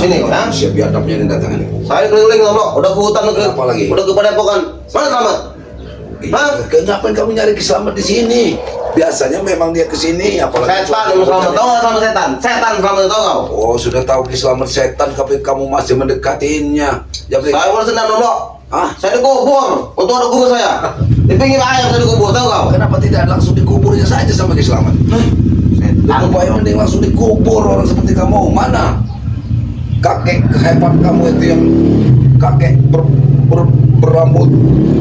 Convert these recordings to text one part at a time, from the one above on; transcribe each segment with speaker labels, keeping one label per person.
Speaker 1: Sini kau ya.
Speaker 2: Siap biadabnya ini datang ini.
Speaker 1: Saya keliling Tomlok, udah ke hutan ke
Speaker 2: Apa lagi?
Speaker 1: udah ke Padepokan. Mana Selamat? Hah?
Speaker 2: Ngapain kamu nyari Selamat di sini? Biasanya memang dia ke sini, apalagi
Speaker 1: Setan yang Selamat, tahu nggak sama setan? Setan Selamat tahu kau?
Speaker 2: Oh, sudah tahu Selamat setan, tapi kamu masih mendekatinya. Jadi,
Speaker 1: Saya udah senang Tomlok.
Speaker 2: ah,
Speaker 1: Saya dikubur untuk ada guru saya. Di pinggir air saya dikubur, tahu kau?
Speaker 2: kenapa tidak langsung dikuburnya saja sama Selamat?
Speaker 1: Setan.
Speaker 2: Apa yang mending langsung dikubur orang seperti kamu? Mana kakek hebat kamu itu yang kakek berambut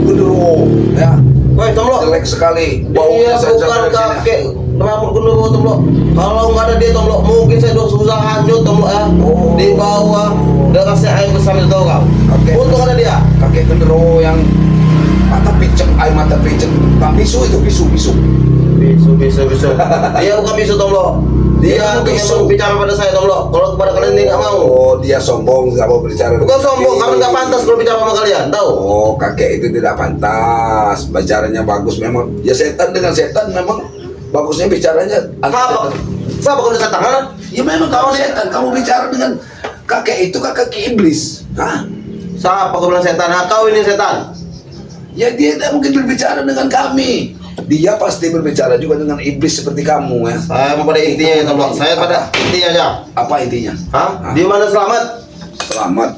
Speaker 2: gendero, ya?
Speaker 1: Woi Tomlok,
Speaker 2: Jelek sekali.
Speaker 1: dia
Speaker 2: Baunya saja
Speaker 1: bukan
Speaker 2: dari sini.
Speaker 1: kakek rambut gendero Tomlok. Kalau nggak ada dia Tomlok, mungkin saya udah susah hanyut Tomlok ya.
Speaker 2: Oh.
Speaker 1: Di bawah udah kasih air bersama tahu kau?
Speaker 2: Kakek.
Speaker 1: Untung ada dia.
Speaker 2: Kakek gendero yang mata picek, air mata picek. Bang bisu itu bisu.
Speaker 1: Bisu. Dia bukan bisu Tomlok. Dia
Speaker 2: bisu.
Speaker 1: yang bicara pada saya Tomlok. Kalau kepada kalian dia nggak mau.
Speaker 2: Oh, dia sombong, nggak mau berbicara.
Speaker 1: Bukan sombong, karena nggak pantas kalau bicara sama kalian, tahu?
Speaker 2: Oh, kakek itu tidak pantas. Bicaranya bagus memang. Ya setan dengan setan memang bagusnya bicaranya.
Speaker 1: Apa? Siapa kau setan? Ha?
Speaker 2: Ya memang kamu setan. Kamu bicara dengan kakek itu kakek iblis. Hah?
Speaker 1: Siapa kau bilang setan? Nah, kau ini setan.
Speaker 2: Ya dia tidak mungkin berbicara dengan kami. Dia pasti berbicara juga dengan iblis seperti kamu ya.
Speaker 1: Saya mau pada intinya ya Tomlok. Saya pada intinya aja.
Speaker 2: Apa intinya?
Speaker 1: Hah? Di mana Selamat?
Speaker 2: Selamat.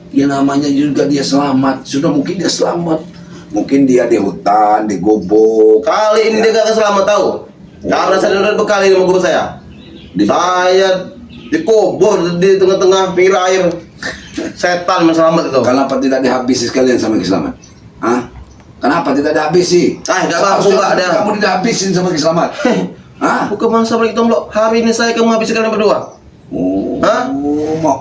Speaker 2: Ya namanya juga dia selamat. Sudah mungkin dia selamat. Mungkin dia di hutan, di gubuk.
Speaker 1: Kali ini dia gak selamat tahu. Karena saya udah bekali sama guru saya. Saya dikubur di tengah-tengah pinggir air. Setan Selamat itu.
Speaker 2: Kenapa tidak dihabisi sekalian sama Selamat? Hah? Kenapa tidak dihabisi?
Speaker 1: Gak mampu gak ada.
Speaker 2: Kamu tidak habisin sama Selamat. Hah?
Speaker 1: Bukan masa balik Tomlok. Hari ini saya kamu habis kalian berdua.
Speaker 2: Oh,
Speaker 1: Hah?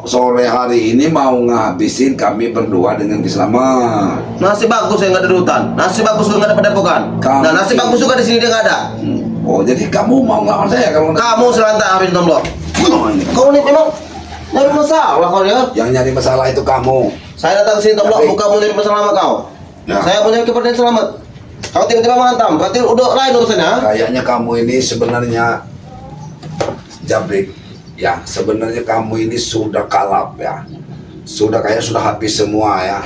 Speaker 2: sore hari ini mau ngabisin kami berdua dengan Selamat.
Speaker 1: Nasi bagus yang nggak ada di hutan. Nasi bagus juga nggak ada Padepokan.
Speaker 2: Kamu-
Speaker 1: Nah nasi bagus juga di sini dia nggak ada.
Speaker 2: Oh, jadi kamu mau ngelawan saya kalau
Speaker 1: Kamu selantak habis Tomlok.
Speaker 2: Oh, ini.
Speaker 1: Kau ini memang nyari masalah kau ya.
Speaker 2: Yang nyari masalah itu kamu.
Speaker 1: Saya datang ke sini Tomlok
Speaker 2: Tapi-
Speaker 1: bukan mau nyari masalah sama kau.
Speaker 2: Ya.
Speaker 1: Saya punya kepercayaan Selamat. Kau tiba-tiba menghantam, berarti udah lain urusannya. Ha?
Speaker 2: Kayaknya kamu ini sebenarnya Jabrik, ya sebenarnya kamu ini sudah kalap ya, sudah habis semua ya,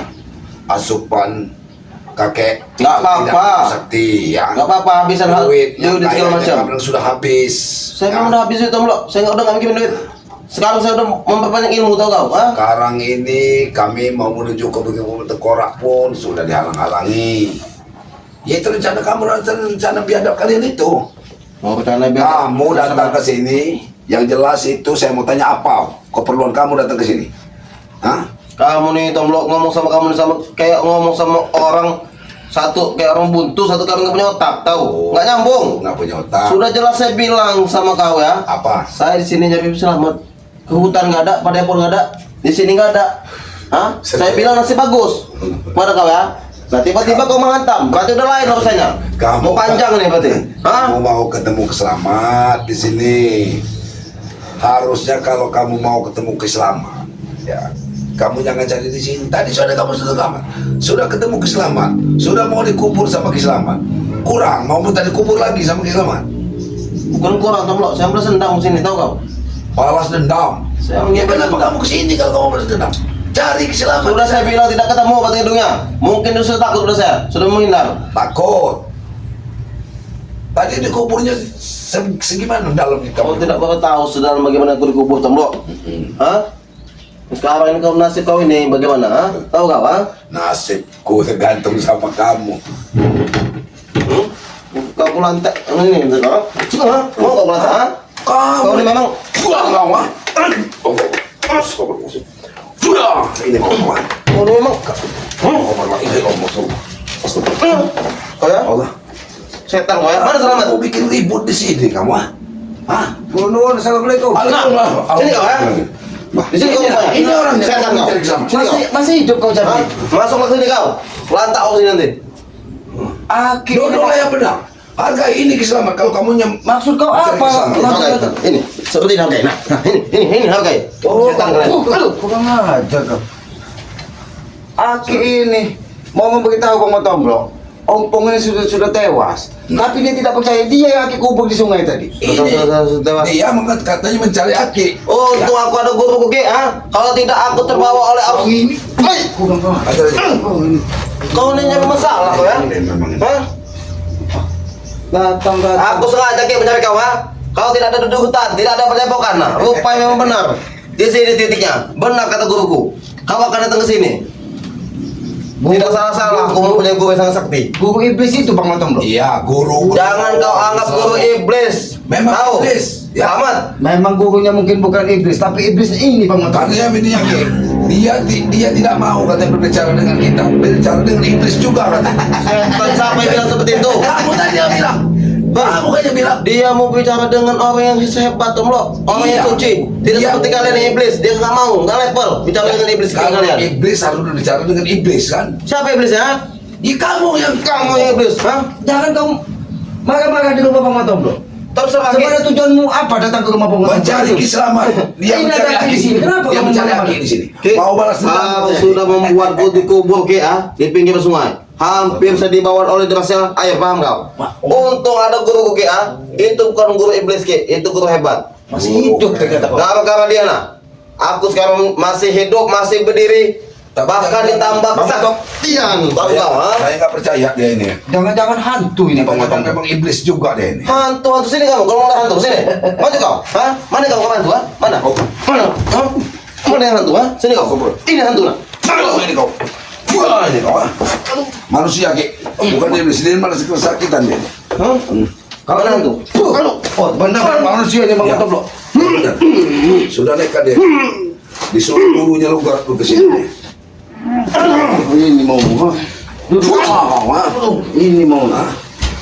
Speaker 2: asupan kakek.
Speaker 1: Nggak apa-apa.
Speaker 2: tidak sakti ya.
Speaker 1: Nggak apa-apa habisan
Speaker 2: Duit yang
Speaker 1: duit segala
Speaker 2: kayaknya
Speaker 1: macam.
Speaker 2: kamu bilang sudah habis.
Speaker 1: Saya memang udah habis itu Tomlok. Saya udah nggak mikirin duit. Sekarang saya udah memperbanyak ilmu tau kau. Ha?
Speaker 2: Sekarang ini kami mau menuju ke Bukit Tengkorak pun sudah dihalang-halangi. Ya itu rencana kamu, rencana biadab kalian itu.
Speaker 1: Mau bercanda biar
Speaker 2: Kamu datang ke sini, yang jelas itu saya mau tanya apa keperluan kamu datang ke sini? Hah?
Speaker 1: Kamu nih Tomlok ngomong sama kamu nih sama kayak ngomong sama orang satu kayak orang buntu, satu kali nggak punya otak, tahu? Nggak nyambung.
Speaker 2: Nggak punya otak.
Speaker 1: Sudah jelas saya bilang sama kau ya.
Speaker 2: Apa?
Speaker 1: Saya di sini nyari Selamat. Ke hutan nggak ada, Padepokan nggak ada, di sini nggak ada. Hah? Saya bilang nasi bagus. Mana kau ya? Nah tiba-tiba kau menghantam, berarti udah lain urusannya. Mau panjang nih berarti. Hah?
Speaker 2: Kamu mau ketemu Selamat di sini. Harusnya kalau kamu mau ketemu Selamat, ya kamu jangan cari di sini. Tadi sudah kamu sudah ketemu Selamat, sudah mau dikubur sama Selamat. Kurang, mau minta dikubur lagi sama Selamat.
Speaker 1: Bukan kurang Tomlok, saya balas dendam sini tahu kau?
Speaker 2: Balas dendam.
Speaker 1: Saya
Speaker 2: Ya
Speaker 1: mengingat
Speaker 2: kenapa kamu kesini kalau kamu balas dendam? Cari Selamat.
Speaker 1: sudah saya bilang tidak ketemu kata hidungnya. Mungkin dia sudah takut pada saya, sudah menghindar.
Speaker 2: Takut. Tadi dikuburnya segimana dalam
Speaker 1: Kamu tidak pernah tahu sedalam bagaimana aku dikubur Tomlok. Hah? Sekarang ini kau nasib kau ini bagaimana? Ha? Tahu kau? Ha?
Speaker 2: Nasibku tergantung sama kamu.
Speaker 1: Kau kulantek ini kau? Ha? Mau kau kulantek? Ha? Kau ini memang
Speaker 2: Lama. Ini mau
Speaker 1: kau ini memang kau ya?
Speaker 2: Allah.
Speaker 1: Setan kau ya? Mana Selamat?
Speaker 2: Mau bikin ribut di sini kamu? Hah?
Speaker 3: Nuhun, assalamualaikum.
Speaker 1: Sini kau ya? Di sini kau ya?
Speaker 2: Ini orang
Speaker 1: setan kau. Sini kau.
Speaker 3: Masih hidup kau
Speaker 1: Ha?
Speaker 3: jadi.
Speaker 1: Masuk ke sini kau. Lantak kau sini nanti.
Speaker 3: Aki.
Speaker 2: Dua-duanya yang benar. Harga ini Selamat kalau kamu
Speaker 3: Maksud kau apa?
Speaker 1: Hargai. Ini seperti ini hargai. Nah, ini hargai.
Speaker 3: Oh,
Speaker 1: Setan kalian.
Speaker 3: aduh, kurang ajar kau. Aki ini mau memberitahu Bang Tomblok Ompong ini sudah tewas. Tapi dia tidak percaya, dia yang Aki kubur di sungai tadi.
Speaker 1: Tewas.
Speaker 2: Dia katanya mencari Aki.
Speaker 1: Oh, untuk aku ada guruku Ki, kalau tidak aku terbawa oleh arus
Speaker 3: Ini.
Speaker 1: Kau ini nyari masalah kau ya? Hah?
Speaker 3: Datang.
Speaker 1: Aku sengaja Ki mencari kau Kau tidak ada duduk hutan, tidak ada penyepokan. Rupanya memang benar. Di sini titiknya. Benar kata guruku. Kau akan datang ke sini. Tidak salah-salah, aku mempunyai guru yang sangat sakti.
Speaker 3: Guru iblis itu Bang Matong bro.
Speaker 2: Iya, guru.
Speaker 1: Jangan kau anggap guru iblis.
Speaker 2: Memang
Speaker 1: Tahu?
Speaker 2: iblis. Ya.
Speaker 1: Selamat.
Speaker 3: Memang gurunya mungkin bukan iblis, tapi iblis ini Bang Matong.
Speaker 2: Karena ini yang dia tidak mau katanya berbicara dengan kita, berbicara dengan iblis juga katanya.
Speaker 1: Siapa yang bilang seperti itu?
Speaker 2: Kamu tadi yang bilang. Kamu kan yang bilang.
Speaker 1: Dia mau bicara dengan orang yang sehebat Tomlo, orang yang
Speaker 2: Iya.
Speaker 1: suci. Tidak
Speaker 2: Iya.
Speaker 1: seperti kalian yang iblis. Dia nggak mau, nggak level bicara dengan iblis kayak
Speaker 2: Kalau
Speaker 1: kalian.
Speaker 2: iblis harus berbicara dengan iblis kan?
Speaker 1: Siapa iblis ya?
Speaker 2: Kamu yang
Speaker 1: Kamu yang iblis,
Speaker 3: Jangan kamu marah-marah di rumah Bang Matong bro.
Speaker 1: Terserah Ki.
Speaker 3: Sebenarnya tujuanmu apa datang ke rumah Bang Matong?
Speaker 2: mencari keselamatan. Dia
Speaker 3: Ini
Speaker 2: mencari
Speaker 3: datang
Speaker 2: Aki
Speaker 3: di sini. Kenapa
Speaker 2: Dia
Speaker 3: kamu
Speaker 2: mencari
Speaker 3: marah-marah?
Speaker 2: Aki di sini.
Speaker 1: Ki,
Speaker 2: Mau balas dendam.
Speaker 1: kau sudah membuatku dikubur Ki di pinggir sungai. Hampir saya dibawa oleh derasnya air, paham kau? Untung ada guru Ki itu bukan guru iblis Ki, itu guru hebat.
Speaker 3: Masih hidup ternyata Bang.
Speaker 1: Gara-gara dia aku sekarang masih hidup, masih berdiri, bahkan ditambah kesaktian. Tahu kau?
Speaker 2: Saya nggak percaya dia ini.
Speaker 3: Jangan-jangan hantu ini Bang Matong.
Speaker 2: Memang iblis juga dia ini.
Speaker 1: Hantu sini kamu, kalau nggak hantu sini. Maju kau, Mana kamu hantu Mana? Mana? Mana yang hantu Sini kau. Ini hantu
Speaker 2: Ini kau. Wah, ini kau. Manusia Ki, bukan iblis ini malah kesakitan dia.
Speaker 1: Mana hantu?
Speaker 3: Oh, benar manusia ini Bang
Speaker 2: Ya.
Speaker 3: Matong bro.
Speaker 2: Benar. Sudah nekat dia. Disuruh gurunya lu gerak lu ke sini.
Speaker 3: Ini mau ini mau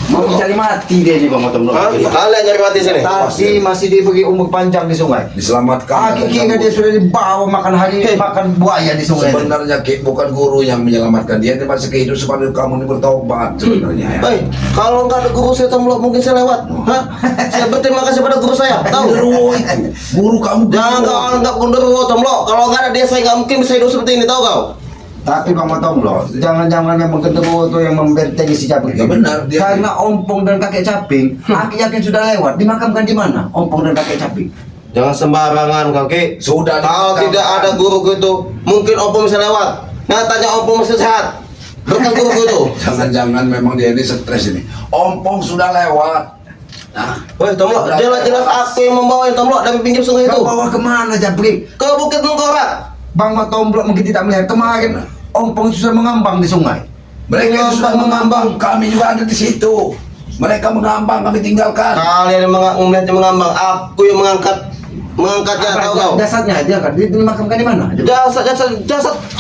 Speaker 3: mau cari mati dia ini Bang Matong bro.
Speaker 1: Kalian cari mati sini.
Speaker 3: Tadi masih diberi umur panjang di sungai.
Speaker 2: Diselamatkan.
Speaker 3: Aki kira dia sudah dibawa makan makan buaya di sungai.
Speaker 2: Sebenarnya Ki, bukan guru yang menyelamatkan dia masih kehidupan supaya kamu ini bertobat sebenarnya ya.
Speaker 1: Baik, kalau nggak ada guru saya Tomlo, mungkin saya lewat. Saya berterima kasih pada guru saya. Tahu?
Speaker 2: Guru kamu.
Speaker 1: Jangan kau anggap guru Tomlo. Kalau nggak ada dia saya nggak mungkin bisa hidup seperti ini. Tahu kau?
Speaker 3: Tapi Bang Matong bro, jangan-jangan memang ketemu itu yang membentengi si Caping.
Speaker 2: Ya benar, dia-
Speaker 3: Karena Ompong dan kakek Caping, Aki yakin sudah lewat. Dimakamkan di mana? Ompong dan kakek Caping.
Speaker 1: Jangan sembarangan kau Ki.
Speaker 2: Sudah
Speaker 1: Kalau
Speaker 2: dimakamkan.
Speaker 1: tidak ada guruku itu, mungkin Opung bisa lewat. Nyatanya Opung masih sehat. Bukan guruku itu.
Speaker 2: Jangan-jangan memang dia ini stres ini. Ompong sudah lewat. Nah,
Speaker 1: Woi Tomlo, jelas-jelas aku yang membawa Tomlo dari pinggir sungai itu.
Speaker 3: Kau bawa kemana Caping?
Speaker 1: Ke Bukit Mengkorak.
Speaker 3: Bang Matong bro mungkin tidak melihat kemarin. Ompong itu sudah mengambang di sungai.
Speaker 2: mereka sudah mengambang, kami juga ada di situ. Mereka mengambang, kami tinggalkan.
Speaker 1: Kalian yang melihatnya mengambang, aku yang mengangkatnya. Tahu kau?
Speaker 3: Jasadnya aja kan dimakamkan di mana?
Speaker 1: Jasad,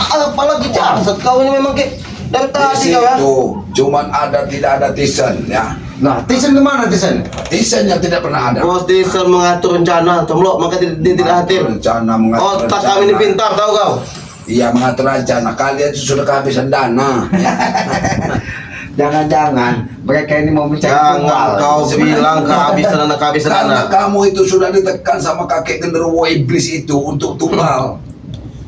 Speaker 1: apalagi jasad kau ini memang Ki. Dari
Speaker 2: Di
Speaker 1: tadi kau ya.
Speaker 2: situ cuman ada tidak ada Tisen ya.
Speaker 3: Nah, Tisen kemana Tisen?
Speaker 2: Tisen yang tidak pernah ada.
Speaker 1: Bos Tisen mengatur rencana, Tomlo, maka dia tidak hadir.
Speaker 2: Rencana mengatur
Speaker 1: Otak kami ini
Speaker 2: rencana.
Speaker 1: pintar, tahu kau?
Speaker 2: Iya, mengatur rencana. Kalian itu sudah kehabisan dana. Ya.
Speaker 3: Jangan-jangan mereka ini mau mencari
Speaker 1: Jangan
Speaker 3: tumbal.
Speaker 1: kau bilang kehabisan dana.
Speaker 2: Karena kamu itu sudah ditekan sama kakek genderuwo iblis itu untuk tumbal.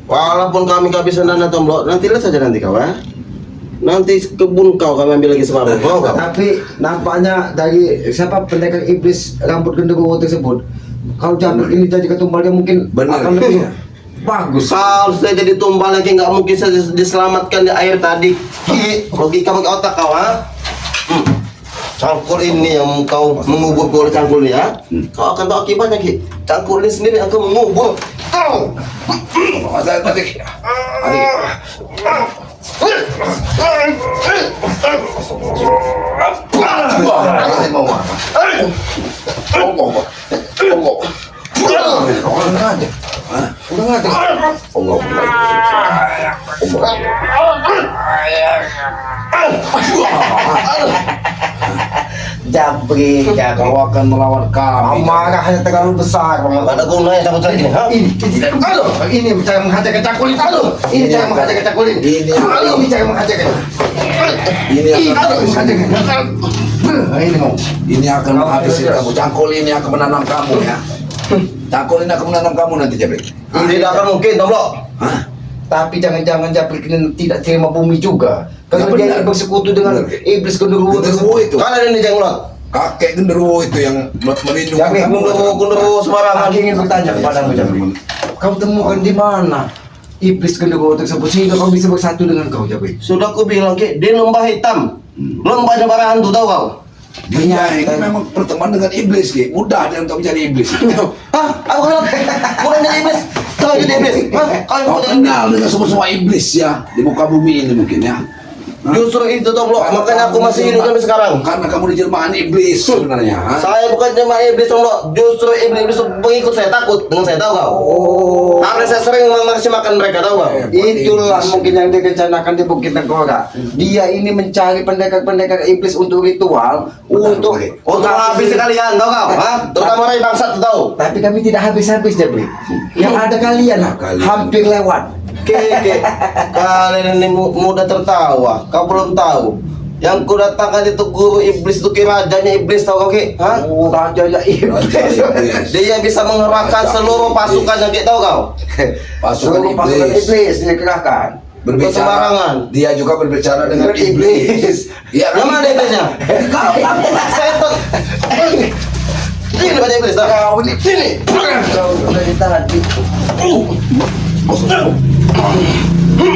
Speaker 1: Walaupun kami kehabisan dana Tomlo, nanti lihat saja nanti kau ya. Nanti kebun kau kami ambil lagi separuh, mau kau?
Speaker 3: Tapi nampaknya dari siapa pendekar iblis rambut genderuwo tersebut, kalau jamur ini jadi ketumbal dia mungkin
Speaker 2: Benar,
Speaker 3: akan lebih
Speaker 2: iya.
Speaker 3: bagus.
Speaker 1: Kalau saya jadi tumbal lagi nggak mungkin saya diselamatkan di air tadi. Logika pakai otak kau ha? Cangkul ini yang kau mengubur oleh cangkul ini ya. Kau akan tahu akibatnya Ki. Cangkul ini sendiri akan mengubur kau.
Speaker 2: Adik.
Speaker 3: Ini mau apa? Udah nggak ada. Jabri,
Speaker 2: Kau akan melawan kami.
Speaker 3: amarahnya terlalu besar.
Speaker 1: Ada gunanya cangkul lagi nih, ha?
Speaker 3: Ini cara menghajarkan cangkul ini. Ini cara menghajarkan cangkul ini. Ini cara menghajarkan.
Speaker 2: Ini akan
Speaker 3: menghajarkan. Ini mau.
Speaker 2: Ini akan menghabisi kamu. Cangkul ini akan menanam kamu ya. Cangkul ini akan menanam kamu nanti, Jabrik.
Speaker 1: Tidak akan mungkin, Tomlo.
Speaker 2: Hah?
Speaker 3: Tapi jangan-jangan Jabrik ini tidak terima bumi juga. Karena
Speaker 2: Ya,
Speaker 3: dia
Speaker 2: benar.
Speaker 3: bersekutu dengan
Speaker 2: Benar.
Speaker 3: iblis genderuwo
Speaker 2: Genderuwo itu.
Speaker 1: Kalian ini jenglot.
Speaker 2: Kakek genderuwo itu yang melindungi
Speaker 3: Jabrik,
Speaker 2: kamu.
Speaker 1: Genderuwo sembarangan.
Speaker 3: Aku ingin bertanya kepadamu Jabrik. Kau temukan di mana iblis genderuwo tersebut sehingga kau bisa bersatu dengan kau Jabrik?
Speaker 1: Sudah aku bilang Ki, di lembah hitam. Lembahnya para hantu tahu kau?
Speaker 2: Dia ini memang berteman dengan iblis, Ki. Mudah dia untuk mencari iblis.
Speaker 1: Hah? Aku kenal? Bukan jadi iblis. Kau jadi iblis. Hah? Kau yang
Speaker 2: Kau
Speaker 1: mau jadi iblis.
Speaker 2: kenal dengan semua iblis ya di muka bumi ini mungkin ya.
Speaker 1: Justru itu toh, Bro. Makanya aku masih hidup sampai sekarang.
Speaker 2: Karena kamu dijelmaan iblis sebenarnya. Ha?
Speaker 1: Saya bukan cuma iblis, Bro. Justru iblis pengikut saya takut dengan saya, tahu kau?
Speaker 3: Oh,
Speaker 1: Karena saya sering mengasih makan mereka, tahu kau?
Speaker 3: itulah mungkin yang direncanakan di Bukit Tengkorak. Dia ini mencari pendekar-pendekar iblis untuk ritual, untuk
Speaker 1: Untuk habis kalian, tahu kau? Hah? Terutama Rai bangsat, tahu?
Speaker 3: Tapi kami tidak habis-habis Jabrik. Yang ada kalian lah,
Speaker 2: Kalian.
Speaker 3: hampir lewat.
Speaker 1: Keke, kalian ini mudah tertawa. Kau belum tahu. Yang ku datangkan itu guru iblis, itu Ki, rajanya iblis, tahu kau Ki? Hah?
Speaker 3: Oh, raja ya iblis.
Speaker 1: Dia bisa mengerahkan seluruh pasukan yang Ki, tahu kau?
Speaker 3: Seluruh pasukan iblis dia kerahkan.
Speaker 2: Berbicara,
Speaker 1: Sembarangan.
Speaker 2: dia juga berbicara dengan iblis. Iya,
Speaker 1: Yang mana iblisnya?
Speaker 2: Kau
Speaker 1: Setan. Ini banyak iblis, tahu?
Speaker 3: Kau ini
Speaker 1: Sini.
Speaker 3: kau dari tadi.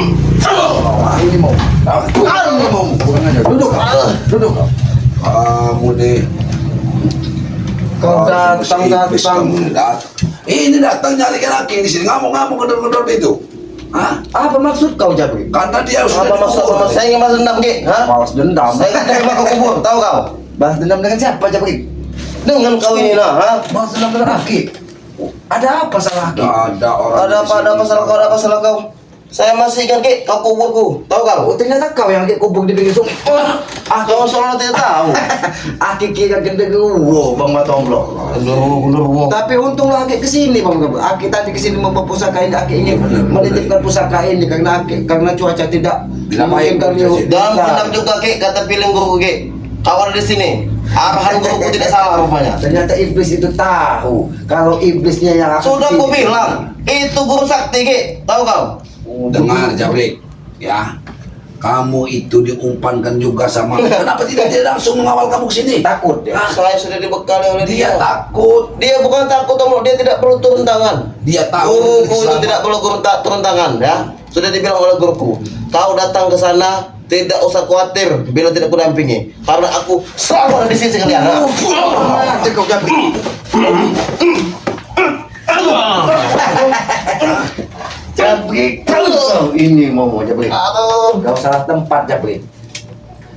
Speaker 3: Ini mau. Ini mau. Kurang aja. Duduk kau. Duduk kau.
Speaker 2: kamu deh.
Speaker 3: Kau datang
Speaker 2: Iblis
Speaker 3: datang.
Speaker 2: kamu ini datang. Ini datang nyari laki di sini ngamuk-ngamuk gedor-gedor itu. Hah?
Speaker 3: Apa maksud kau Jabrik?
Speaker 2: Karena dia sudah
Speaker 1: Apa maksud
Speaker 2: dikubur.
Speaker 1: saya ingin balas dendam Ki? Hah?
Speaker 3: Balas dendam.
Speaker 1: Saya ingin terima ke kubur, tahu kau?
Speaker 3: Balas dendam dengan siapa Jabrik?
Speaker 1: Dengan kau ini lah, hah?
Speaker 3: Balas dendam dengan Aki. Ada apa salah Aki?
Speaker 2: Ada orang.
Speaker 1: Ada apa salah kau? Ada apa salah kau? Saya masih ingat Ki, kau kuburku, tahu kau?
Speaker 3: Oh, ternyata kau yang kubur di pinggir sungai.
Speaker 1: Kau seolah tidak tahu.
Speaker 3: Aki kira genderuwo Bang Batomblok.
Speaker 1: Genderuwo.
Speaker 3: Tapi untunglah Aki kesini Bang Batomblok. Aki tadi kesini membawa pusaka ini. Aki ingin menitipkan pusaka ini karena cuaca tidak memungkinkan dia.
Speaker 1: Dan benar juga Ki, kata piling guruku Ki. Kau ada di sini. Arahan guruku tidak salah rupanya.
Speaker 3: Ternyata iblis itu tahu kalau iblisnya yang akan
Speaker 1: Sudah
Speaker 3: kesini.
Speaker 1: aku bilang, itu guru sakti Ki, tahu kau?
Speaker 2: Dengar Jabrik, ya. Kamu itu diumpankan juga sama. Kenapa tidak dia langsung mengawal kamu ke sini?
Speaker 3: Takut ya.
Speaker 1: Saya sudah dibekali oleh
Speaker 2: Dia
Speaker 1: dia.
Speaker 2: takut.
Speaker 1: Dia bukan takut, Om. Dia tidak perlu turun tangan.
Speaker 2: Dia tahu.
Speaker 1: Guruku itu tidak perlu turun tangan, ya. Sudah dibilang oleh guruku. Kau datang ke sana, tidak usah khawatir bila tidak kudampingi. Karena aku selalu ada di sisi kalian. Ha?
Speaker 3: Cekau Jabrik. Jabrik, kau ini mau Jabrik.
Speaker 1: Aduh.
Speaker 3: Kau salah tempat Jabrik.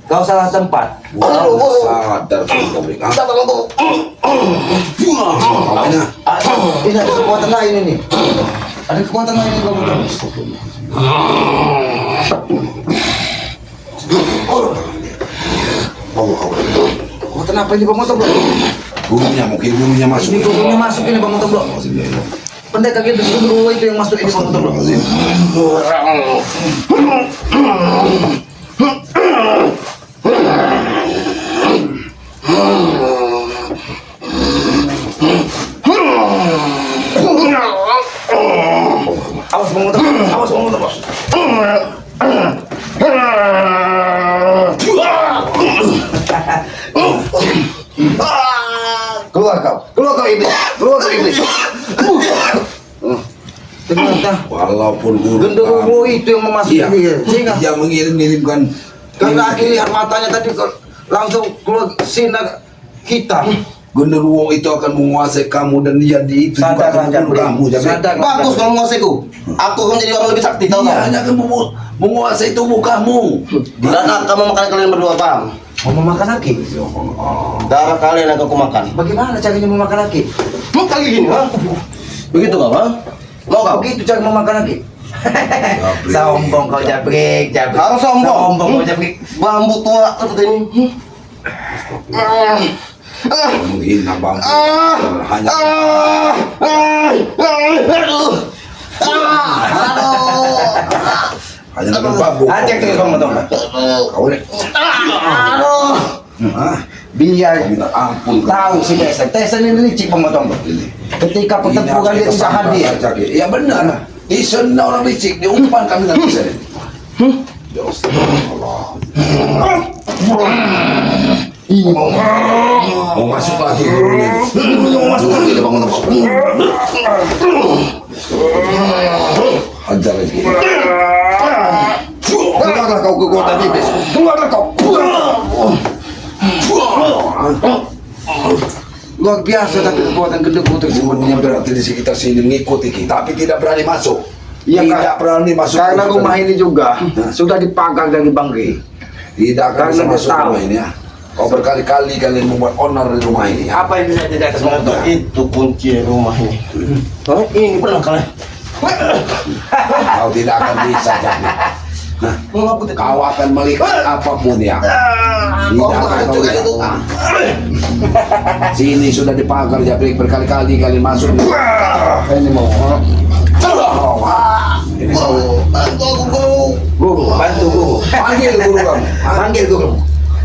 Speaker 3: Kau salah tempat.
Speaker 2: Sadar kamu Jabrik. Ah,
Speaker 1: Sabar, Guru.
Speaker 2: makanya.
Speaker 3: Ini ada kekuatan lain ini. Ada kekuatan lain ini Bang Batomblok. Kekuatan apa ini Bang Batomblok?
Speaker 2: Gurunya mungkin gurunya masuk.
Speaker 3: Ini gurunya masuk ini Bang Batomblok. Pendekar iblis genderuwo itu yang masuk ini Bang Batomblok. Awas Bang Batomblok, awas Bang Batomblok. Keluar kau iblis, keluar kau iblis. Ternyata
Speaker 2: Walaupun guru
Speaker 3: genderuwo itu yang memasuki
Speaker 2: Iya.
Speaker 3: dia, sehingga
Speaker 2: dia mengirim-ngirimkan.
Speaker 3: karena Aki lihat matanya tadi langsung keluar sinar hitam.
Speaker 2: Genderuwo itu akan menguasai kamu dan dia di itu juga akan membunuh kamu. Jabrik.
Speaker 3: Sadar.
Speaker 1: Bagus kalau menguasaiku. Aku akan menjadi orang lebih sakti, tahu
Speaker 2: Dia
Speaker 1: kau?
Speaker 2: hanya akan menguasai tubuh kamu.
Speaker 1: Dan akan memakan kalian berdua, paham?
Speaker 3: Mau memakan Aki?
Speaker 1: Darah kalian akan aku makan.
Speaker 3: Bagaimana caranya memakan Aki?
Speaker 1: Kali gini, ha? Begitu kau, ha? Mau kau?
Speaker 3: Begitu cara memakan Aki.
Speaker 2: Jabrik.
Speaker 3: Sombong kau Jabrik, Jabrik.
Speaker 1: Harus sombong.
Speaker 3: Sombong kau Jabrik.
Speaker 1: Bambu tua seperti ini.
Speaker 2: Menghina bangsa. Hanya hanya dengan bambu.
Speaker 3: Acek terus Bang Batomblok.
Speaker 2: Kau ini. Hah?
Speaker 3: Biar
Speaker 2: Minta ampun.
Speaker 3: tahu si Tesan. Tesan ini licik Bang Batomblok. Ketika pertempuran dia tidak hadir.
Speaker 2: Ya benar. Isun na orang licik, di umpan kami nanti saya. Ya Allah. Mau masuk lagi guru ini. Mau masuk lagi, dia bangun masuk. Hajar lagi. Keluarlah kau kekuatan iblis. Keluarlah kau.
Speaker 3: Luar biasa tapi kekuatan gendengmu tersebut.
Speaker 2: Semuanya berarti di sekitar sini mengikuti kita, tapi tidak berani masuk.
Speaker 3: Iya,
Speaker 2: Tidak
Speaker 3: Kak.
Speaker 2: berani masuk.
Speaker 3: Karena rumah ini juga sudah dipagar dari Bangke.
Speaker 2: Tidak akan bisa
Speaker 3: Karena
Speaker 2: masuk
Speaker 3: tahu.
Speaker 2: rumah ini ya. Kau berkali-kali kalian membuat onar di rumah ini.
Speaker 3: Apa yang bisa tidak atas motor?
Speaker 1: Itu kunci rumah ini. Oh, ini benar kalian.
Speaker 2: Kau tidak akan bisa jadi. Nah, kau akan melihat apapun ya. Tidak akan kau lihat. Nah. Sini sudah dipagar Jabrik berkali-kali kalian masuk.
Speaker 3: Ini mau.
Speaker 2: Ini kau.
Speaker 3: Guru, bantu guru.
Speaker 2: Panggil guru kamu.
Speaker 3: Panggil guru.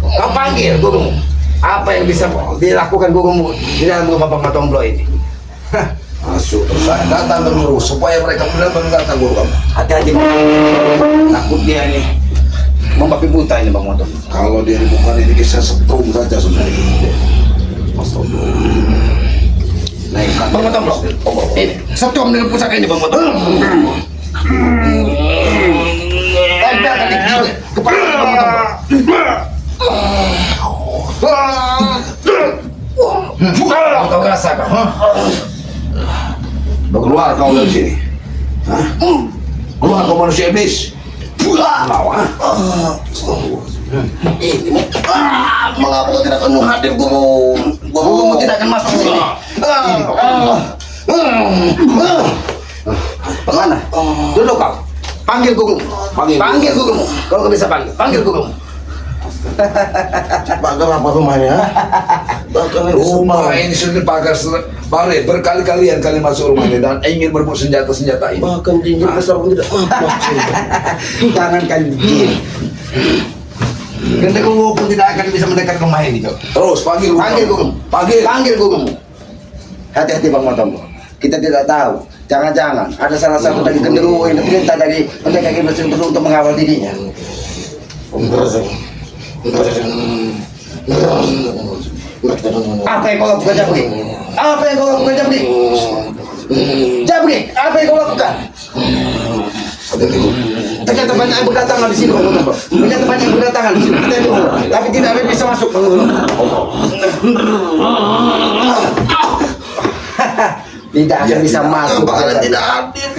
Speaker 3: Kau panggil guru. Apa yang bisa dilakukan gurumu di dalam rumah Bang Matomblo ini?
Speaker 2: Masuk terus saya datang ke guru supaya mereka benar-benar datang guru kamu.
Speaker 3: Hati-hati, Bang. Takut dia ini membabi buta ini Bang Matomblo.
Speaker 2: Kalau dia bukan ini kisah setrum saja sudah. Naikkan.
Speaker 3: Bang Matomblo. Ini setrum dengan pusaka ini Bang Matomblo. Tempelkan di kepala Bang Matomblo. Kau rasa kau?
Speaker 2: Keluar kau dari sini. Hah? Keluar kau manusia iblis. Lawan.
Speaker 1: Mengapa kau tidak akan hadir guru?
Speaker 3: Gurumu tidak akan masuk ke sini. Bagaimana? Duduk kau. Panggil gurumu. Panggil gurumu. Kalau kau bisa panggil, panggil gurumu.
Speaker 1: Pagar apa rumahnya? Pagar
Speaker 2: Rumah ini sudah dipagar baret berkali-kalian kalian masuk rumah ini dan ingin berebut senjata-senjata ini.
Speaker 1: bahkan jinjit besar pun tidak mampu.
Speaker 3: Jangankan jin. Gendengmu pun tidak akan bisa mendekat rumah ini, Cok.
Speaker 2: Terus panggil guru.
Speaker 3: Panggil gurumu.
Speaker 2: Panggil.
Speaker 3: Panggil gurumu. Hati-hati Bang Matomblo. Kita tidak tahu. Jangan-jangan ada salah satu dari genderuwo yang perintah dari pendekar iblis untuk mengawal dirinya. Apa yang kau lakukan, Jabrik? Apa yang kau lakukan, Jabrik? Jabrik, apa yang kau lakukan? Ternyata banyak yang berdatangan di sini, Bang Matomblo. Ternyata banyak yang berdatangan di sini. Kita dulu, tapi tidak ada yang bisa masuk, Bang Matomblo. Tidak akan bisa masuk.
Speaker 1: Kalian tidak hadir.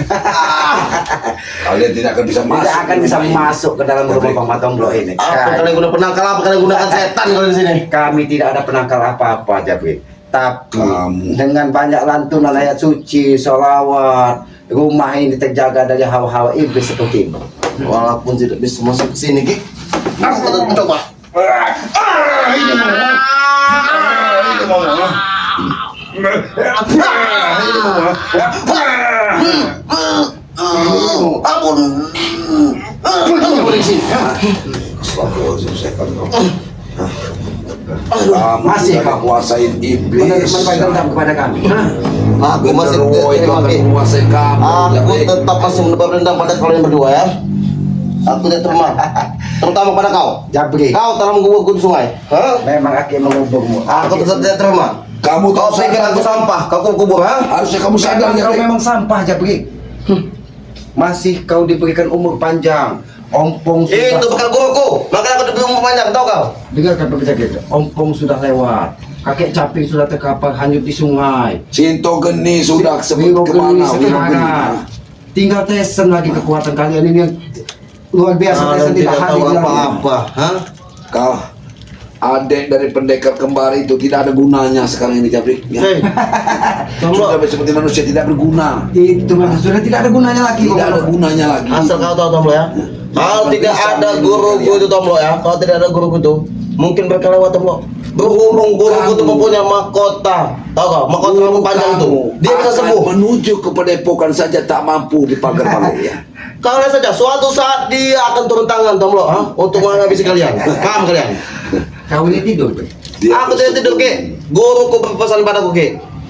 Speaker 2: Kalian tidak akan bisa masuk.
Speaker 3: Tidak akan bisa masuk ke dalam rumah Bang Matomblo ini.
Speaker 1: Apa kalian guna penangkal? Apa kalian gunakan setan kalau di sini?
Speaker 3: Kami tidak ada penangkal apa-apa, Jabrik. Tapi
Speaker 2: Kamu.
Speaker 3: dengan banyak lantunan ayat suci, sholawat, rumah ini terjaga dari hawa-hawa iblis seperti ini.
Speaker 1: Walaupun tidak bisa masuk ke sini, Ki. Aku tetap mencoba. Ampun.
Speaker 2: Masih kau kuasain iblis.
Speaker 3: Menarik dendam kepada kami.
Speaker 1: Aku masih
Speaker 2: Genderuwo itu
Speaker 1: terima,
Speaker 2: akan
Speaker 1: Ki.
Speaker 2: menguasai kamu.
Speaker 1: Aku
Speaker 2: Jabrik.
Speaker 1: tetap masih menebar dendam pada kalian berdua ya. Aku tidak terima, terutama pada kau.
Speaker 3: Jabrik,
Speaker 1: Kau telah menggubur di sungai. Hah?
Speaker 3: memang aku menguburmu.
Speaker 1: Aku tetap tidak terima.
Speaker 2: Kamu
Speaker 1: Kau
Speaker 2: tahu
Speaker 1: pikir aku sampah? Kau kubur, ha?
Speaker 2: harusnya kamu sadar
Speaker 3: Kau
Speaker 2: Jabrik.
Speaker 3: memang sampah, Jabrik. Masih kau diberikan umur panjang. Ompong
Speaker 1: Itu
Speaker 3: sudah.
Speaker 1: bukan guruku. Makanya aku diberi umur panjang, tahu kau?
Speaker 3: Dengarkan Jabrik. Ompong sudah lewat. Kakek caping sudah terkapar hanyut di sungai.
Speaker 2: Cinto geni sudah sebut
Speaker 3: Wiro Geni
Speaker 2: kemana? Wiro Geni.
Speaker 3: sekarang. Tinggal Tesen lagi kekuatan kalian ini yang luar biasa.
Speaker 1: Kalian
Speaker 3: Tesen
Speaker 1: tidak tahu
Speaker 3: hadir lagi.
Speaker 1: apa-apa, ha?
Speaker 2: Kau adik dari pendekar kembar itu tidak ada gunanya sekarang ini Jabrik. Ya.
Speaker 1: Hei,
Speaker 2: Sudah
Speaker 1: Tomblo,
Speaker 2: seperti manusia tidak berguna.
Speaker 3: Itu memang sudah tidak ada gunanya lagi.
Speaker 2: Tidak ada gunanya lagi.
Speaker 1: asal kau tahu Tomblo ya. Kalau tidak ada guruku itu Tomblo ya, kalau tidak ada guruku itu, mungkin berkelewat Tomblo. Berhubung guruku itu mempunyai mahkota, tahu kau? Mahkota rambut panjang itu, dia bisa
Speaker 2: akan
Speaker 1: sembuh.
Speaker 2: menuju ke padepokan saja tak mampu dipagar-pagar ya.
Speaker 1: Kau lihat saja, suatu saat dia akan turun tangan Tomblo, ha? Untuk menghabisi kalian. Paham kalian?
Speaker 3: Kau ini tidur, Bro.
Speaker 1: Aku tidak tidur, Ki. Guruku berpesan padaku, Ki.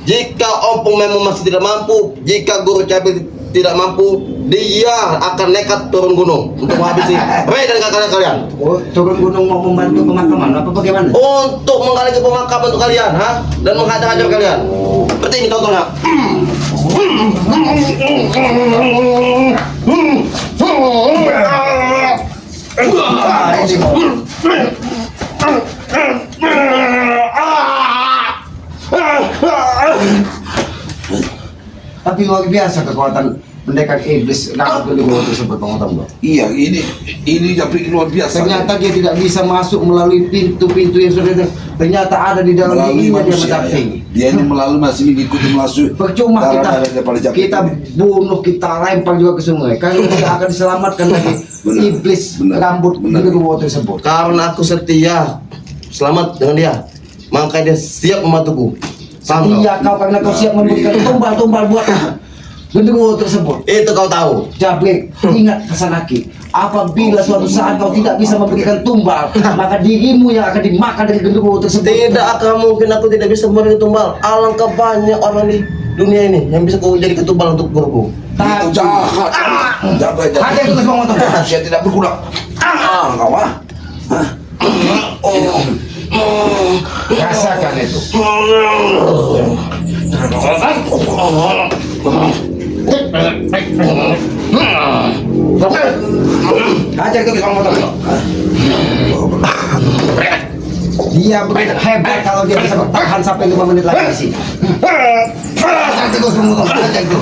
Speaker 1: Jika Ompong memang masih tidak mampu, jika guru Cabir tidak mampu, dia akan nekat turun gunung untuk menghabisi Ray dan kalian.
Speaker 3: Oh, turun gunung mau membantu pemakaman apa bagaimana?
Speaker 1: Untuk menggali ke pemakaman untuk kalian, dan menghajar-hajar kalian. Seperti ini contohnya.
Speaker 3: Tapi luar biasa kekuatan pendekar iblis rambut gendruwo tersebut, Bang Otom.
Speaker 2: Iya, ini tapi luar biasa.
Speaker 3: Ternyata dia tidak bisa masuk melalui pintu-pintu yang sudah ada. Ternyata ada di dalam
Speaker 2: Melalui
Speaker 3: dirinya dia
Speaker 2: manusia,
Speaker 3: mendampingi.
Speaker 2: Dia ini melalui masih mengikuti masuk.
Speaker 3: Percuma kita bunuh, kita lempar juga ke sungai. Karena tidak akan diselamatkan lagi iblis rambut gendruwo tersebut.
Speaker 1: Karena aku setia, selamat dengan dia, maka dia siap membantuku.
Speaker 3: Setia kau karena kau siap memberikan tumbal-tumbal buat gendruwo tersebut.
Speaker 1: Itu kau tahu.
Speaker 3: Jabrik, ingat Hasanaki, apabila suatu saat kau tidak bisa memberikan tumbal, maka dirimu yang akan dimakan dari gendruwo tersebut.
Speaker 1: Tidak akan mungkin aku tidak bisa memberikan tumbal. Alangkah banyak orang di dunia ini yang bisa kau jadi ketumbal untuk guruku.
Speaker 2: Itu jahat. Jahat.
Speaker 3: Ada yang tugas Bang Otom.
Speaker 2: Saya tidak berguna. Kau
Speaker 3: Rasakan itu. Hajar tugas Bang Otom. Dia begitu hebat kalau dia bisa bertahan sampai 5 menit lagi di sini. Hajar tugas Bang Otom. Hajar itu.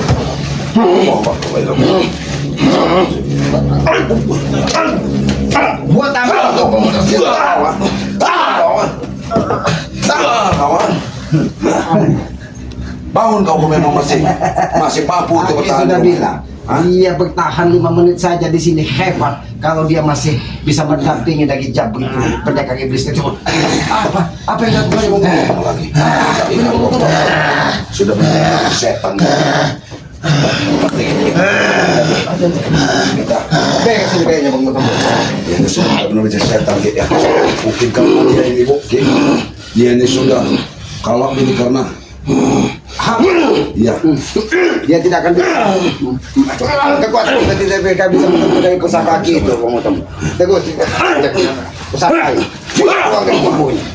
Speaker 3: Buat apa untuk memutuskan
Speaker 2: bangun kau memang masih mampu untuk
Speaker 3: Aku
Speaker 2: bertahan.
Speaker 3: sudah bilang, dia bertahan 5 menit saja di sini hebat. Kalau dia masih bisa mendampingi dari Jabrik pendekar iblis tersebut. Apa yang dilakukan
Speaker 2: Lagi. Sudah menjadi setan. Kita
Speaker 3: beres ini kayaknya Bang Otom.
Speaker 2: dia ini sudah benar menjadi setan ya. Mungkin karena dia ini bukti. Dia ini sudah kalah ini karena ya.
Speaker 3: Dia tidak akan bisa. Kekuatan kita tidak bisa menembus dari kosakaki itu Bang Otom. Terus kosakaki. Keluarkan tubuhnya.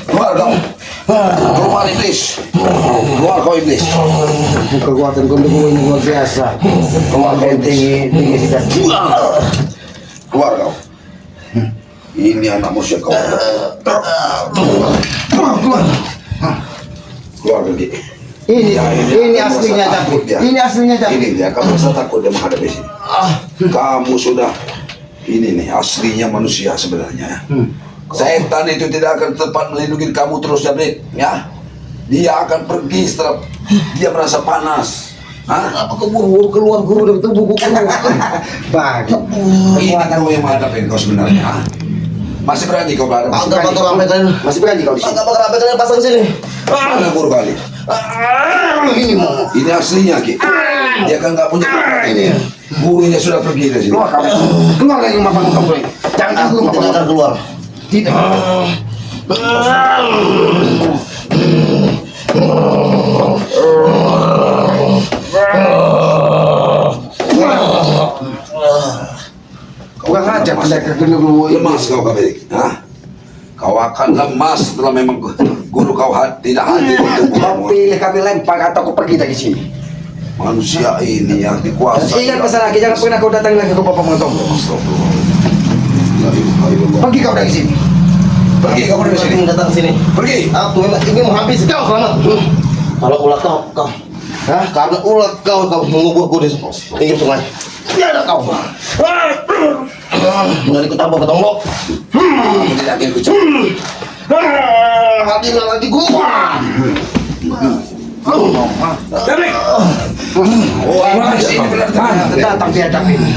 Speaker 2: Keluar kau. Keluar iblis. Keluar kau iblis.
Speaker 3: Kekuatan gendruwo ini luar biasa. Kekuatan tinggi sudah.
Speaker 2: Keluar kau. Ini anak musuh kau. Keluar lagi.
Speaker 3: Ini aslinya Jabrik. Ini aslinya Jabrik.
Speaker 2: Ini dia kamu rasa takut dia menghadapi sini. Kamu sudah ini nih aslinya manusia sebenarnya. Setan itu tidak akan tepat melindungi kamu terus Jabrik, ya. Dia akan pergi setelah dia merasa panas.
Speaker 1: Apa keburu keluar guru dari tubuhku?
Speaker 3: Bagi.
Speaker 2: Ini kau yang menghadapi kau sebenarnya. Masih berani kau berhadapi?
Speaker 1: Agak bakal ramai kalian.
Speaker 3: Masih berani kau di sini.
Speaker 1: Agak bakal ramai kalian pasang sini.
Speaker 2: Mana guru kali?
Speaker 3: Ini mau.
Speaker 2: Ini aslinya Ki. Dia kan nggak punya kekuatan ini. Gurunya sudah pergi dari sini.
Speaker 3: Keluar kamu. Keluar dari rumah Bang Otom. Jangan
Speaker 1: Aku tidak akan keluar.
Speaker 3: Tidak. Kurang ajar pendekar gendruwo ini.
Speaker 2: Lemas kau Kabrik. Kau akan lemas setelah memang guru kau tidak hadir untuk
Speaker 3: Kau pilih kami lempar atau kau pergi dari sini.
Speaker 2: manusia ini yang dikuasai.
Speaker 3: Ingat pesan lagi, jangan pernah kau datang lagi ke Bapak Bang Otom. Pergi kau dari sini.
Speaker 2: Pergi kau dari sini.
Speaker 1: Datang sini.
Speaker 2: Pergi.
Speaker 1: Aku memang ingin menghabisi kau selamat. Kalau ulat kau. Karena ulat kau menguburku di pinggir sungai. Tidak ada kau. Dari ketambah ke tombok.
Speaker 2: Aku tidak ingin kucap.
Speaker 1: Hadirlah lagi gua.
Speaker 2: Jabrik. Oh, ini sini benar-benar
Speaker 3: Datang biadab ini.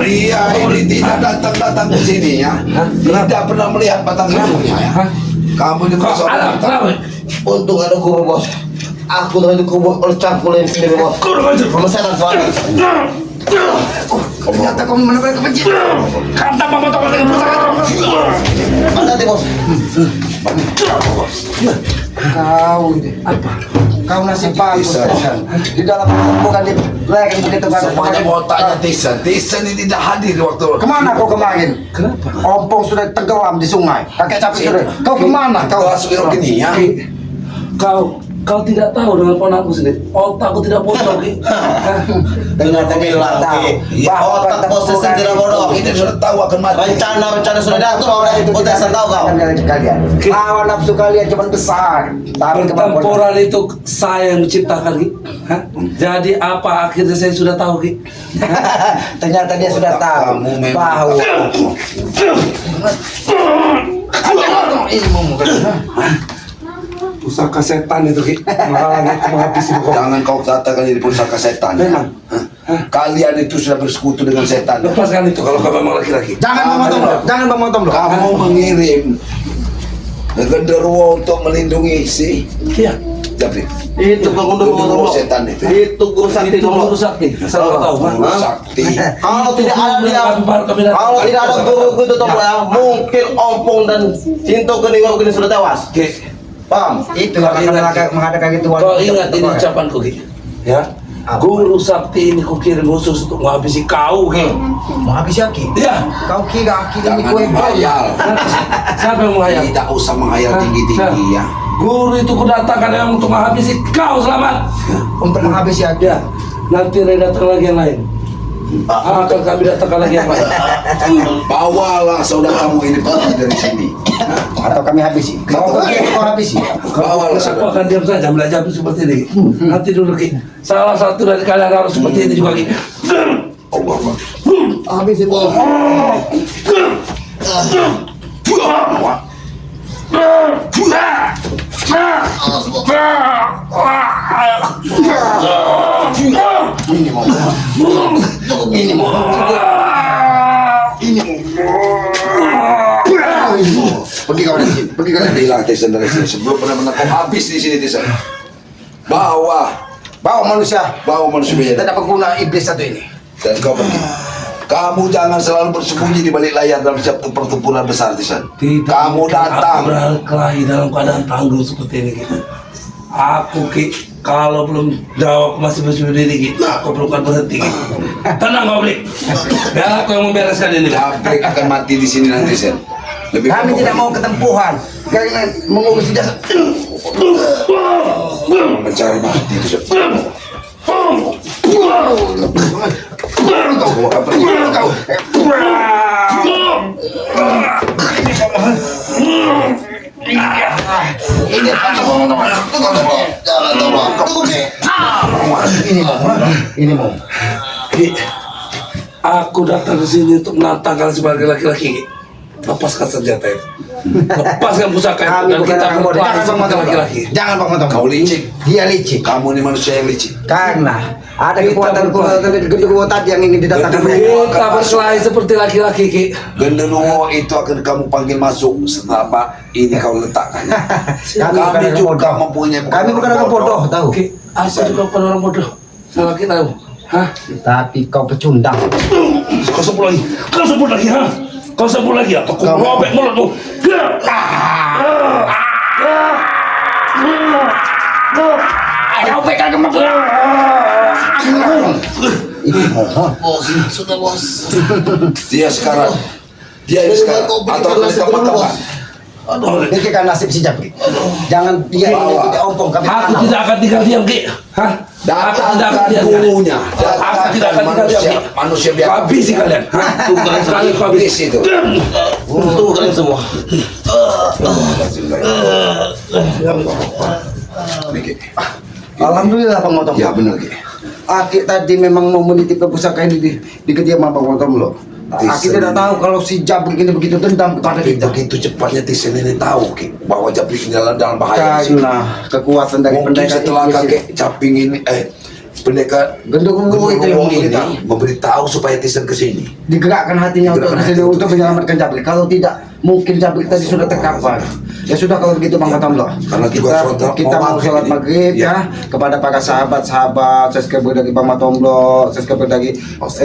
Speaker 2: Iya, ini tidak datang ke sini ya. Tidak pernah melihat batang hidungnya ya. Kamu ini persoalan.
Speaker 1: Untung ada gua bos. Aku dengan itu gua oleh campur yang sendiri bos. Sama setan soalnya.
Speaker 3: Ternyata kau benar-benar kebenci.
Speaker 2: Kata memotong dengan pusaka.
Speaker 1: Hati bos.
Speaker 3: Kau apa? Kau nasib bagus Tisan. Di dalam bukan di leher begitu banyak.
Speaker 2: Semuanya mau tanya Tisan. Tisan ini tidak hadir waktu.
Speaker 3: Kemana kau kemarin?
Speaker 4: Kenapa?
Speaker 3: Ompong sudah tenggelam di sungai. Kakek capek sudah. Kau kemana? Kau
Speaker 2: Kau gini ya.
Speaker 4: Kau tidak tahu dengan ponakku sendiri. Otakku tidak bocor, Ki.
Speaker 1: Dengan bilang Ki. Otak bos Tisan tidak bodoh.
Speaker 2: Ini sudah tahu akan mati.
Speaker 1: Rencana sudah datang orang itu Tisan tahu kau.
Speaker 3: kalian. Lawan nafsu kalian cuma besar. Tapi kemampuan.
Speaker 4: Pertempuran itu saya yang menciptakan, Ki. Hah? Jadi apa akhirnya saya sudah tahu, Ki?
Speaker 3: Ternyata dia sudah tahu
Speaker 2: Kamu memang-
Speaker 3: bahwa ini mau
Speaker 4: Pusaka setan itu, Ki. Menghabisi kau.
Speaker 2: Jangan kau katakan ini pusaka setan.
Speaker 4: Memang.
Speaker 2: Kalian itu sudah bersekutu dengan setan.
Speaker 4: Lepaskan itu kalau kau memang laki-laki.
Speaker 3: jangan memotong loh, jangan memotong loh.
Speaker 2: Kamu mengirim genderuwo untuk melindungi si
Speaker 4: Iya.
Speaker 2: Jabrik.
Speaker 1: Itu pengundur
Speaker 2: Genderuwo setan itu.
Speaker 1: Itu guru sakti
Speaker 4: Itu
Speaker 1: dulu.
Speaker 4: guru sakti. Asal kau tahu,
Speaker 2: Guru
Speaker 4: Hah?
Speaker 2: sakti.
Speaker 1: Kalau tidak ada dia, kalau tidak ada guru itu toh ya, mungkin Ompong dan Cinto Kening ini sudah tewas.
Speaker 4: Ki,
Speaker 1: Paham?
Speaker 3: Itu akan mengadakan ritual.
Speaker 4: kau ingat ini ucapanku, Ki? Ya. Guru sakti ini kukirim khusus untuk menghabisi kau, Ki.
Speaker 3: Mau habis ya Ki?
Speaker 4: Iya.
Speaker 3: Kau kira Ki ini
Speaker 2: Jangan
Speaker 3: kue
Speaker 2: menghayal.
Speaker 4: Siapa yang menghayal?
Speaker 2: Tidak usah menghayal tinggi-tinggi ya.
Speaker 4: Guru itu kudatangkan yang untuk menghabisi kau, Selamat.
Speaker 3: untuk menghabisi
Speaker 4: Ya,
Speaker 3: dia.
Speaker 4: nanti datang lagi yang lain. Akan kami datangkan lagi yang lain.
Speaker 2: Bawalah saudaramu ini pergi dari sini.
Speaker 3: Atau kami habisi. Kau pergi kau habisi.
Speaker 2: Bawalah
Speaker 4: Aku
Speaker 2: saudara.
Speaker 4: akan diam saja belajar seperti ini. Nanti dulu, Ki. Salah satu dari kalian harus seperti ini juga, Ki.
Speaker 2: Allah Akbar.
Speaker 3: Habisi bos. Ini mau. Ini mau. Ini mau. Pergi kau dari sini. Pergi kau dari sini.
Speaker 2: Bilang Tisan dari sini sebelum benar-benar kau habis di sini Tisan. Bawa
Speaker 3: Bawa manusia.
Speaker 2: manusia
Speaker 3: Tidak dapat guna iblis satu ini.
Speaker 2: dan kau pergi. Kamu jangan selalu bersembunyi di balik layar dalam setiap pertempuran besar Tisan. Kamu datang.
Speaker 4: Aku berkelahi dalam keadaan tangguh seperti ini, Ki. Aku, Ki, kalau belum jawab masih berdiri, Ki. Aku belum akan berhenti, Ki. Tenang, kau, Blik. Biar aku yang membereskan ini.
Speaker 2: Jabrik akan mati di sini nanti Tisan. Lebih
Speaker 3: Kami
Speaker 2: baik
Speaker 3: tidak mau ketempuhan. Karena mengurus jasa.
Speaker 2: mencari mati Tisan.
Speaker 3: Kau akan pergi. Kau. Ini mau.
Speaker 4: Ki, aku datang ke sini untuk menantang kalian sebagai laki-laki, Ki. Lepaskan senjata itu. Lepaskan pusaka itu
Speaker 3: Kami
Speaker 4: dan
Speaker 3: bukan
Speaker 4: kita
Speaker 3: orang bodoh.
Speaker 4: berkelahi
Speaker 3: Jangan
Speaker 4: seperti
Speaker 3: bang
Speaker 4: laki-laki.
Speaker 3: Jangan bang
Speaker 2: Kau licik.
Speaker 3: Dia licik.
Speaker 2: Kamu ini manusia yang licik.
Speaker 3: Karena ada
Speaker 4: Kita
Speaker 3: kekuatan gedung tadi yang ingin didatangkan.
Speaker 2: Genderuwo.
Speaker 4: Kita berkelahi seperti laki-laki, Ki.
Speaker 2: Genderuwo itu akan kamu panggil masuk setelah apa ini kau letakkan. Kami
Speaker 3: bukan
Speaker 2: juga
Speaker 3: orang
Speaker 2: mempunyai
Speaker 3: Kami bukan orang bodoh, tahu.
Speaker 4: Ki, aku juga bukan orang bodoh. Sama kita tahu. Hah?
Speaker 3: Tapi kau pecundang.
Speaker 4: Kau sebut lagi. Kau sebut lagi, ha? Kau sebut lagi, atau kau robek mulutmu.
Speaker 3: Kau pegang kemampuan. Ini mau.
Speaker 1: Bos, sudah bos.
Speaker 2: Dia sekarang ini sekarang atau akan ditambah-tambah.
Speaker 1: Aduh.
Speaker 3: Pikirkan nasib si Jabrik. Jangan dia ini tidak ompong kami.
Speaker 4: Aku tidak akan tinggal diam, Ki. Hah? Aku tidak akan
Speaker 2: Datangkan
Speaker 4: diam, Ki.
Speaker 2: gurunya.
Speaker 4: Aku tidak akan tinggal diam, Ki.
Speaker 2: Manusia biasa.
Speaker 4: Habisi kalian. Hah? Kalian kau habisi.
Speaker 2: Habis itu.
Speaker 1: Tuh kalian semua.
Speaker 2: Niki.
Speaker 3: Alhamdulillah Bang Motong.
Speaker 2: Ya benar Ki.
Speaker 3: Aki tadi memang mau menitipkan pusaka ini di kediaman Bang Motong loh. Aki tidak tahu kalau si Jabrik ini begitu dendam kepada
Speaker 2: Tapi
Speaker 3: kita.
Speaker 2: begitu cepatnya Tisan ini tahu Ki bahwa Jabrik ini dalam bahaya di sini.
Speaker 3: Karena kekuatan dari
Speaker 2: Mungkin
Speaker 3: pendekar
Speaker 2: setelah
Speaker 3: iblis
Speaker 2: kakek Caping ini pendekar
Speaker 3: Genderuwo itu yang
Speaker 2: ini
Speaker 3: memberitahu.
Speaker 2: memberitahu supaya Tisan ke sini.
Speaker 3: Digerakkan hatinya
Speaker 2: Digerakkan
Speaker 3: untuk
Speaker 2: hati.
Speaker 3: untuk menyelamatkan Jabrik. Kalau tidak, mungkin Jabrik tadi sudah terkapar. Ya sudah kalau begitu Bang Kotomlo.
Speaker 2: Karena juga
Speaker 3: Kita mau sholat maghrib ya kepada para sahabat-sahabat subscriber dari Bang Kotomlo, subscriber dari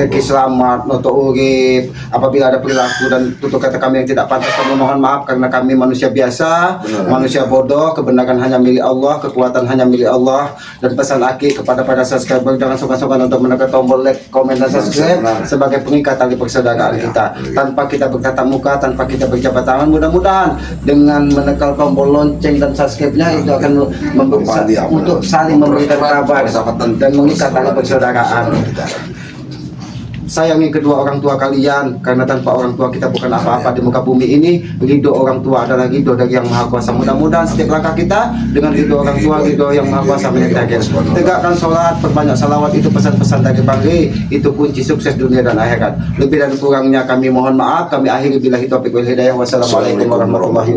Speaker 3: Ki Selamat, Noto Urip. Apabila ada perilaku dan tutur kata kami yang tidak pantas, kami mohon maaf karena kami manusia biasa, manusia bodoh. Kebenaran hanya milik Allah, kekuatan hanya milik Allah. Dan pesan Aki kepada para subscriber, jangan sungkan-sungkan untuk menekan tombol like, komen, dan subscribe sebagai pengikat tali persaudaraan kita. Tanpa kita bertatap muka, tanpa kita berjabat tangan, mudah-mudahan dengan menekan tombol lonceng dan subscribe-nya itu akan untuk saling memberikan kabar dan mengikat tali persaudaraan. Sayangi kedua orang tua kalian, karena tanpa orang tua kita bukan apa-apa di muka bumi ini. Ridho orang tua adalah ridho dari Yang Maha Kuasa. Mudah-mudahan setiap langkah kita dengan ridho orang tua, ridho Yang Maha Kuasa menyertai. Tegakkan sholat, perbanyak salawat, itu pesan-pesan dari Bang Rey, itu kunci sukses dunia dan akhirat. Lebih dan kurangnya kami mohon maaf. Kami akhiri billahi taufiq wal hidayah. Wassalamualaikum warahmatullahi wabarakatuh.